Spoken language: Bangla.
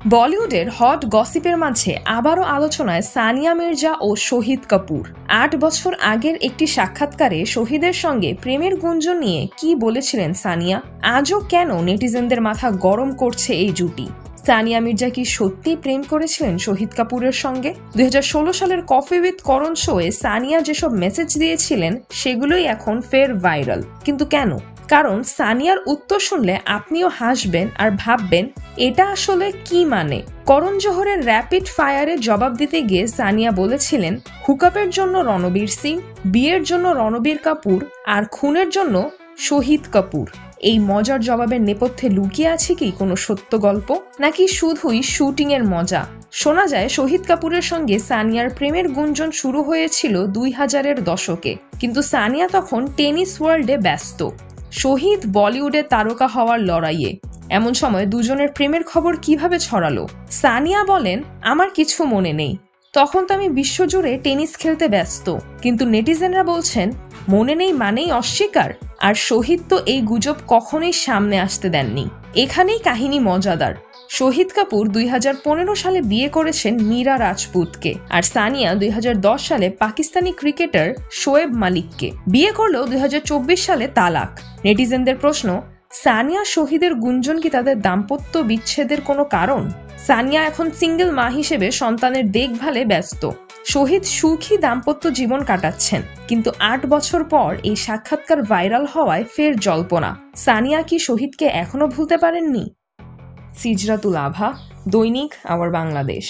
বলিউডের হট গসিপের মাঝে আবারও আলোচনায় সানিয়া মির্জা ও শহীদ কাপুর। ৮ বছর আগের একটি সাক্ষাৎকারে শহীদের সঙ্গে প্রেমের গুঞ্জন নিয়ে কি বলেছিলেন সানিয়া? আজও কেন নেটিজেনদের মাথা গরম করছে এই জুটি? সানিয়া মির্জা কি সত্যি প্রেম করেছিলেন শহীদ কাপুরের সঙ্গে? 2016 সালের কফি উইথ করণ শোয়ে সানিয়া যেসব মেসেজ দিয়েছিলেন সেগুলোই এখন ফের ভাইরাল। কিন্তু কেন? কারণ সানিয়ার উত্তর শুনলে আপনিও হাসবেন আর ভাববেন এটা আসলে কি মানে। করণ জোহরের র্যাপিড ফায়ারে জবাব দিতে গিয়ে সানিয়া বলেছিলেন, হুকআপের জন্য রণবীর সিং, বিয়ের জন্য রণবীর কাপুর আর খুনের জন্য শহীদ কাপুর। এই মজার জবাবের নেপথ্যে লুকিয়ে আছে কি কোনো সত্য গল্প, নাকি শুধুই শুটিং এর মজা? শোনা যায় শহীদ কাপুরের সঙ্গে সানিয়ার প্রেমের গুঞ্জন শুরু হয়েছিল 2000-এর দশকে, কিন্তু সানিয়া তখন টেনিস ওয়ার্ল্ডে ব্যস্ত, শহীদ বলিউডে তারকা হওয়ার লড়াইয়ে। এমন সময় দুজনের প্রেমের খবর কিভাবে ছড়ালো? সানিয়া বলেন, আমার কিছু মনে নেই, তখন তো আমি বিশ্বজুড়ে টেনিস খেলতে ব্যস্ত। কিন্তু নেটিজেনরা বলছেন মনে নেই মানেই অস্বীকার। আর শহীদ তো এই গুজব কখনোই সামনে আসতে দেননি। এখানেই কাহিনী মজাদার। শহীদ কাপুর 2015 সালে বিয়ে করেছেন মীরা রাজপুতকে, আর সানিয়া 2010 সালে পাকিস্তানি ক্রিকেটার শোয়েব মালিককে। বিয়ে করলেও 2024 সালে তালাক। নেটিজেনদের প্রশ্ন, সানিয়া শহীদের গুঞ্জন কি তাদের দাম্পত্য বিচ্ছেদের কোনো কারণ? সানিয়া এখন সিঙ্গেল মা হিসেবে সন্তানের দেখভালে ব্যস্ত। শহীদ সুখী দাম্পত্য জীবন কাটাচ্ছেন, কিন্তু 8 বছর পর এই সাক্ষাৎকার ভাইরাল হওয়ায় ফের জল্পনা। সানিয়া কি শহীদকে এখনো ভুলতে পারেননি? সিজরাতুল আভা, দৈনিক আওয়ার বাংলাদেশ।